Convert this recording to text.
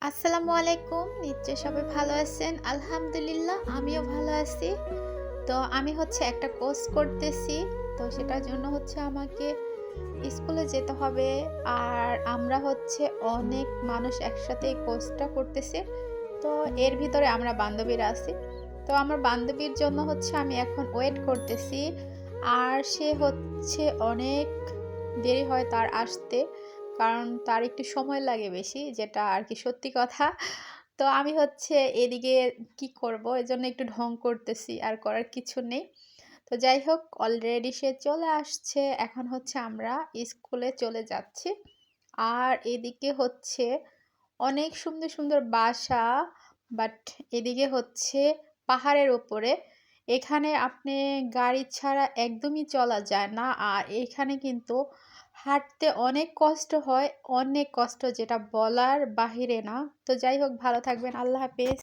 আসসালামু আলাইকুম। নিশ্চয়ই সবাই ভালো আছেন। আলহামদুলিল্লাহ আমিও ভালো আছি। তো আমি একটা কোর্স করতেছি। তো সেটার জন্য আমাকে স্কুলে যেতে হবে। আর আমরা অনেক মানুষ একসাথে এই কোর্সটা করতেছি। তো এর ভিতরে আমরা বান্ধবীরা আছি। তো আমার বান্ধবীর জন্য আমি এখন ওয়েট করতেছি। আর সে অনেক দেরি হয় তার আসতে। কারণ তার একটু সময় লাগে বেশি, যেটা আর কি সত্যি কথা। তো আমি এদিকে কি করব? এজন্য একটু ঢং করতেছি, আর করার কিছু নেই। তো যাই হোক, অলরেডি সে চলে আসছে। এখন আমরা স্কুলে চলে যাচ্ছি। আর এদিকে অনেক সুন্দর সুন্দর বাসা, বাট এদিকে পাহাড়ের ওপরে। এখানে আপনি গাড়ি ছাড়া একদমই চলা যায় না। আর এখানে কিন্তু হাঁটতে অনেক কষ্ট হয়, অনেক কষ্ট, যেটা বলার বাহিরে না। তো যাই হোক, ভালো থাকবেন। আল্লাহ হাফেজ।